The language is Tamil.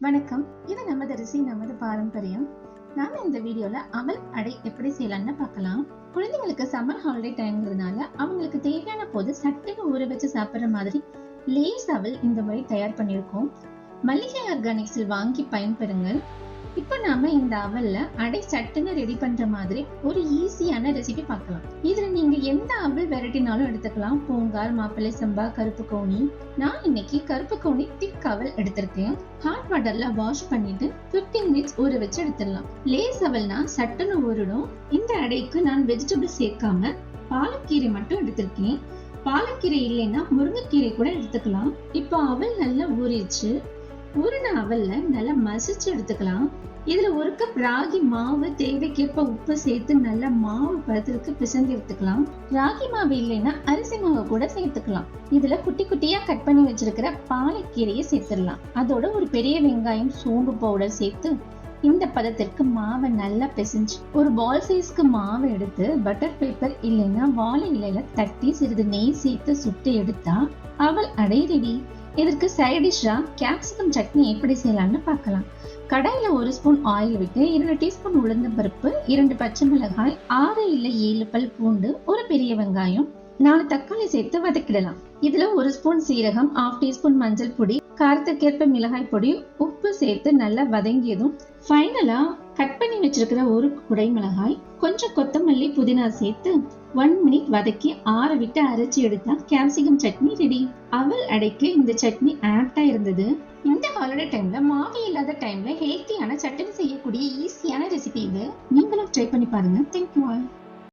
வணக்கம். இது நமது ருசி நமது பாரம்பரியம். நாம இந்த வீடியோல அவல் அடை எப்படி செய்யலாம்னு பார்க்கலாம். குழந்தைங்களுக்கு சம்மர் ஹாலிடே டைம்ங்கிறதுனால அவங்களுக்கு தேவையான போது சட்டுன்னு ஊற வச்சு சாப்பிடுற மாதிரி லேஸ் அவல் இந்த முறை தயார் பண்ணியிருக்கோம். மல்லிகை ஆர்கானிக்ஸில் வாங்கி பயன்பெறுங்கள். இப்ப நாம இந்த அவல்ல அடை சட்டுன்னு ரெடி பண்ற மாதிரி ஒரு ஈஸியான ரெசிபி பார்க்கலாம். இதுல நீங்க எந்த அவல் வெரைட்டினாலும் எடுத்துக்கலாம். பூங்கார், மாப்பிள்ளை சம்பா, கருப்பு கவுனி. நான் இன்னைக்கு கருப்பு கவுனி திக் அவல் எடுத்திருக்கேன். ஹாட் வாட்டர்ல வாஷ் பண்ணிட்டு 15 மினிட்ஸ் ஊற வச்சு எடுத்துடலாம். லேஸ் அவல்னா சட்டுன்னு ஊறிடும். இந்த அடைக்கு நான் வெஜிடபிள் சேர்க்காம பாலக்கீரை மட்டும் எடுத்திருக்கேன். பாலக்கீரை இல்லைன்னா முருங்கைக்கீரை கூட எடுத்துக்கலாம். இப்போ அவல் நல்லா ஊறிடுச்சு. ஊறின அவல்ல நல்லா மசிச்சு எடுத்துக்கலாம். இதுல ஒரு கப் ராகி மாவு தேவைக்கேற்ப உப்பு சேர்த்து நல்லா மாவு பதத்திற்கு பிசைஞ்சு எடுத்துக்கலாம். ராகி மாவு இல்லைன்னா அரிசி மாவு கூட சேர்த்துக்கலாம். இதுல குட்டி குட்டியா கட் பண்ணி வச்சிருக்கிற பாலக்கீரையை சேர்த்துடலாம். அதோட ஒரு பெரிய வெங்காயம், சோம்பு பவுடர் சேர்த்து இந்த பதத்திற்கு மாவை நல்லா பிசைஞ்சு ஒரு பால் சைஸ்க்கு மாவை எடுத்து பட்டர் பேப்பர் இல்லைன்னா வாழை இலையில தட்டி சிறிது நெய் சேர்த்து சுட்டு எடுத்தா அவல் அடை ரெடி. இதற்கு சைட் டிஷ்ஷா கேப்சிகம் சட்னி எப்படி செய்யலாம்னு பார்க்கலாம். கடாயில 1 ஸ்பூன் ஆயில் விட்டு 2 டீஸ்பூன் உளுந்தம் பருப்பு, 2 பச்சை மிளகாய், 6 இல்ல 7 பல் பூண்டு, ஒரு பெரிய வெங்காயம், 4 தக்காளி சேர்த்து வதக்கிடலாம். இதுல 1 ஸ்பூன் சீரகம், 1/2 டீஸ்பூன் மஞ்சள் பொடி, காரத்துக்கேற்ப மிளகாய் பொடி, உப்பு சேர்த்து நல்லா வதங்கியதும் ஃபைனலா கட் பண்ணி வச்சிருக்கிற ஒரு குடை மிளகாய், கொஞ்சம் கொத்தமல்லி, புதினா சேர்த்து 1 மினிட் வதக்கி ஆற விட்டு அரைச்சி எடுத்தா கேப்சிகம் சட்னி ரெடி. அவல் அடைக்கு இந்த சட்னி ஆப்டா இருந்தது. இந்த ஹாலிடே டைம்ல மாவு இல்லாத டைம்ல ஹெல்த்தியான சட்னி செய்யக்கூடிய ஈஸியான ரெசிபி இது. நீங்களும் ட்ரை பண்ணி பாருங்க. Thank you all.